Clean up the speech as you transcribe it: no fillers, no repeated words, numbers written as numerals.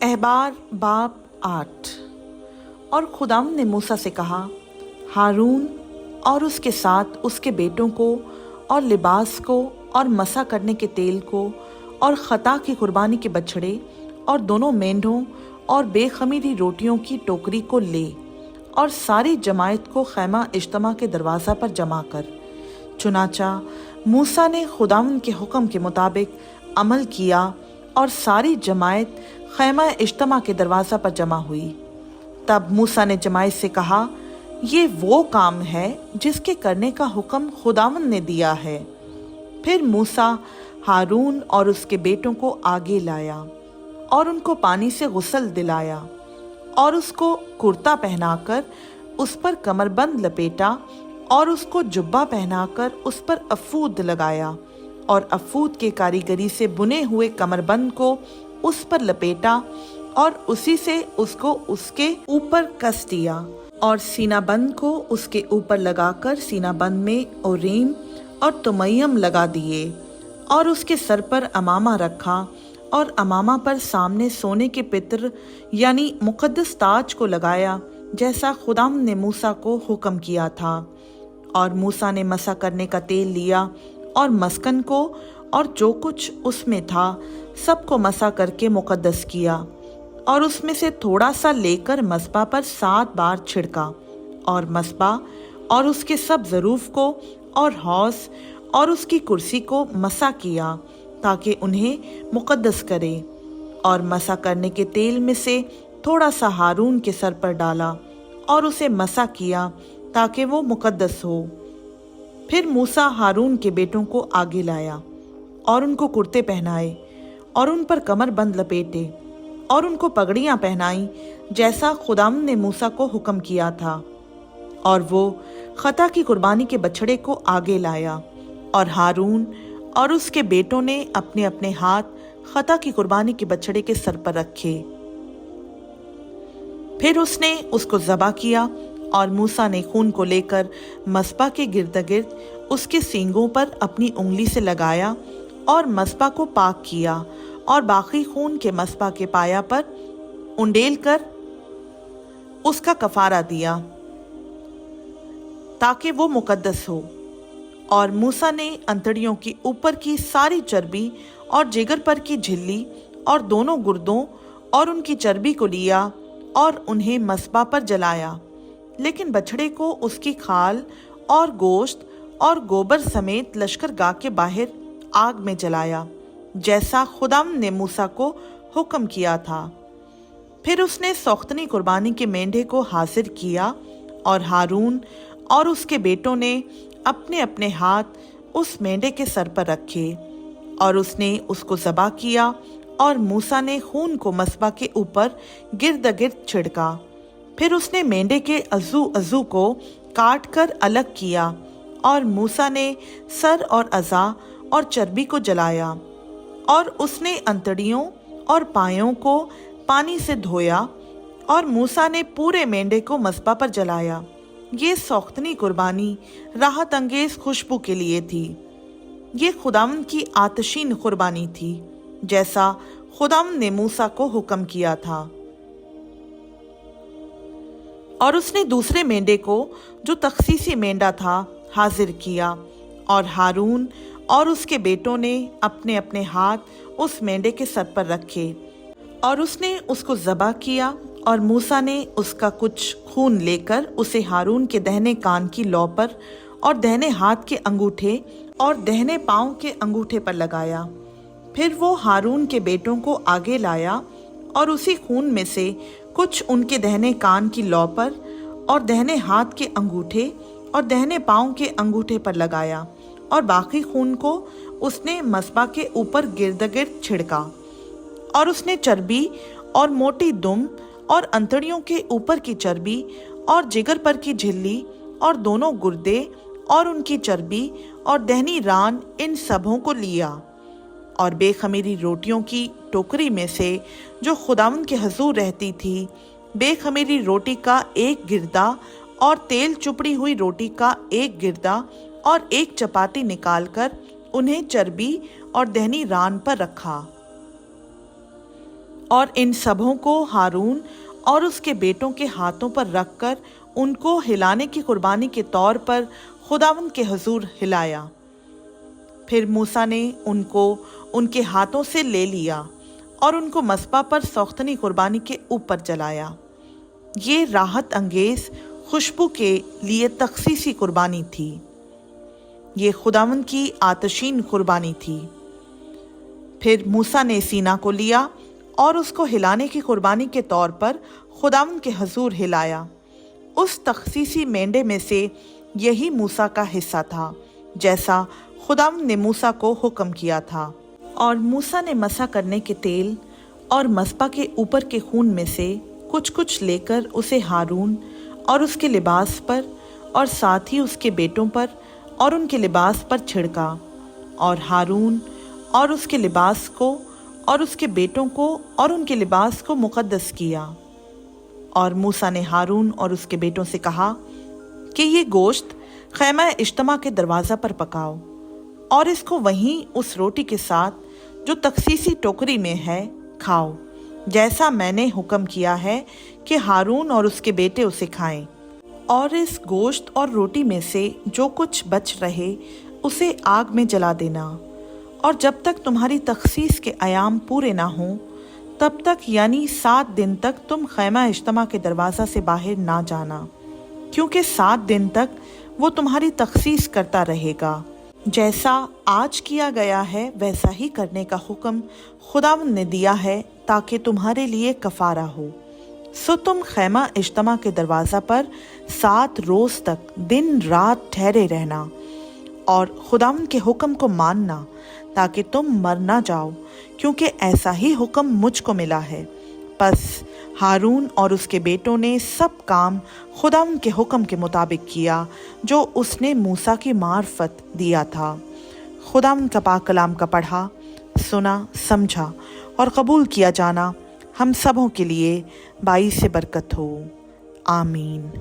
एहबार बाब 8। और खुदाम ने मूसा से कहा, हारून और उसके साथ उसके बेटों को और लिबास को और मसा करने के तेल को और खता की कुर्बानी के बछड़े और दोनों मेंढों और बेखमीरी रोटियों की टोकरी को ले और सारी जमायत को खैमा इज्तिमा के दरवाज़ा पर जमा कर। चुनाचा मूसा ने खुदावंद के हुक्म के मुताबिक अमल किया और सारी जमायत खैमा इज्तिमा के दरवाज़ा पर जमा हुई। तब मूसा ने जमायत से कहा, ये वो काम है जिसके करने का हुक्म खुदावंद ने दिया है। फिर मूसा हारून और उसके बेटों को आगे लाया और उनको पानी से गुस्ल दिलाया और उसको कुर्ता पहनाकर उस पर कमरबंद लपेटा और उसको जुब्बा पहनाकर उस पर अफूद लगाया और अफूद के कारीगरी से बुने हुए कमरबंद को उस पर लपेटा और उसी से उसको उसके ऊपर कस दिया और सीनाबंद को उसके ऊपर लगाकर सीनाबंद में ओरीम और तुमय्यम लगा दिए और उसके सर पर अमामा रखा और अमामा पर सामने सोने के पितर यानी मुकद्दस ताज को लगाया, जैसा खुदाम ने मूसा को हुक्म किया था। और मूसा ने मसा करने का तेल लिया और मस्कन को और जो कुछ उसमें था सबको मसा करके मुकद्दस किया और उसमें से थोड़ा सा लेकर मस्बा पर 7 बार छिड़का और मस्बा और उसके सब ज़रूफ को और हौस और उसकी कुर्सी को मसा किया ताकि उन्हें मुकद्दस करे। और मसा करने के तेल में से थोड़ा सा हारून के सर पर डाला और उसे मसा किया ताकि वो मुकद्दस हो। फिर मूसा हारून के बेटों को आगे लाया और उनको कुर्ते पहनाए और उन पर कमर बंद लपेटे और उनको पगड़ियां पहनाई, जैसा खुदाम ने मूसा को हुक्म किया था। और वो खता की कुर्बानी के बछड़े को आगे लाया और हारून और उसके बेटों ने अपने अपने हाथ खता की कुर्बानी के बछड़े के सर पर रखे। फिर उसने उसको ज़बा किया और मूसा ने खून को लेकर मस्बा के गिर्द उसके सींगों पर अपनी उंगली से लगाया और मस्बा को पाक किया और बाकी खून के मस्बा के पाया पर उंडेल कर उसका कफारा दिया ताकि वो मुकद्दस हो। और मूसा ने अंतड़ियों की ऊपर की सारी चर्बी और जिगर पर की झिल्ली और दोनों गुर्दों और उनकी चर्बी को लिया और उन्हें मस्बा पर जलाया, लेकिन बछड़े को उसकी खाल और गोश्त और गोबर समेत लश्करगाह के बाहर आग में जलाया, जैसा खुदाम ने मूसा को हुक्म किया था। फिर उसने सौख्तनी कुर्बानी के मेंढे को हाजिर किया और हारून और उसके बेटों ने अपने अपने हाथ उस मेंढे के सर पर रखे और उसने उसको ज़बा किया और मूसा ने खून को मस्बा के ऊपर गिर्द गिर्द छिड़का। फिर उसने मेंढे के अज़ू को काट कर अलग किया और मूसा ने सर और अज़ा और चर्बी को जलाया और उसने अंतड़ियों और पायों को पानी से धोया और मूसा ने पूरे मेंढे को मस्बा पर जलाया। ये सौख्तनी कुर्बानी राहत अंगेज खुशबू के लिए थी। ये खुदावंद की आतशीन कुर्बानी थी, जैसा खुदावंद ने मूसा को हुक्म किया था। और उसने दूसरे मेंढे को जो तखसीसी मेंढा था हाजिर किया और हारून और उसके बेटों ने अपने अपने हाथ उस मेंढे के सर पर रखे और उसने उसको ज़बा किया और मूसा ने उसका कुछ खून लेकर उसे हारून के दहने कान की लौ पर और दहने हाथ के अंगूठे और दहने पाँव के अंगूठे पर लगाया। फिर वो हारून के बेटों को आगे लाया और उसी खून में से कुछ उनके दहने कान की लौ पर और दहने हाथ के अंगूठे और दहने पाँव के अंगूठे पर लगाया और बाकी खून को उसने मस्बा के ऊपर गिर्द गिर्द छिड़का। और उसने चर्बी और मोटी दुम और अंतड़ियों के ऊपर की चर्बी और जिगर पर की झिल्ली और दोनों गुर्दे और उनकी चर्बी और दहनी रान, इन सबों को लिया और बेखमीरी रोटियों की टोकरी में से जो खुदावंद के हजूर रहती थी, बेखमीरी रोटी का एक गिरदा और तेल चुपड़ी हुई रोटी का एक गिरदा और एक चपाती निकालकर उन्हें चर्बी और दहनी रान पर रखा और इन सबों को हारून और उसके बेटों के हाथों पर रखकर उनको हिलाने की कुर्बानी के तौर पर खुदावंद के हुजूर हिलाया। फिर मूसा ने उनको उनके हाथों से ले लिया और उनको मस्बा पर सौख्तनी कुर्बानी के ऊपर जलाया। ये राहत अंगेज खुशबू के लिए तखसीसी कुर्बानी थी। ये खुदावंद की आतशीन कुर्बानी थी। फिर मूसा ने सीना को लिया और उसको हिलाने की कुर्बानी के तौर पर खुदावंद के हुजूर हिलाया। उस तखसीसी मेंढे में से यही मूसा का हिस्सा था, जैसा खुदावंद ने मूसा को हुक्म किया था। और मूसा ने मसा करने के तेल और मस्बा के ऊपर के खून में से कुछ कुछ लेकर उसे हारून और उसके लिबास पर और साथ ही उसके बेटों पर और उनके लिबास पर छिड़का। और हारून और उसके लिबास को और उसके बेटों को और उनके लिबास को मुकद्दस किया। और मूसा ने हारून और उसके बेटों से कहा कि ये गोश्त खैमा इज्तिमा के दरवाज़ा पर पकाओ और इसको वहीं उस रोटी के साथ जो तखसीसी टोकरी में है खाओ, जैसा मैंने हुक्म किया है कि हारून और उसके बेटे उसे खाएं। और इस गोश्त और रोटी में से जो कुछ बच रहे उसे आग में जला देना। और जब तक तुम्हारी तखसीस के अयाम पूरे ना हों तब तक, यानी 7 दिन तक तुम खैमा इज्तिमा के दरवाज़ा से बाहर ना जाना, क्योंकि 7 दिन तक वो तुम्हारी तखसीस करता रहेगा। जैसा आज किया गया है वैसा ही करने का हुक्म खुदावंद ने दिया है, ताकि तुम्हारे लिए कफारा हो। सो तुम खैमा इज्तिमा के दरवाज़ा पर 7 रोज़ तक दिन रात ठहरे रहना और खुदावंद के हुक्म को मानना, ताकि तुम मर ना जाओ, क्योंकि ऐसा ही हुक्म मुझको मिला है। बस हारून और उसके बेटों ने सब काम खुदावंद के हुक्म के मुताबिक किया जो उसने मूसा की मार्फत दिया था। खुदावंद का पाक कलाम का पढ़ा, सुना, समझा और कबूल किया जाना हम सबों के लिए बाइस बरकत हो। आमीन।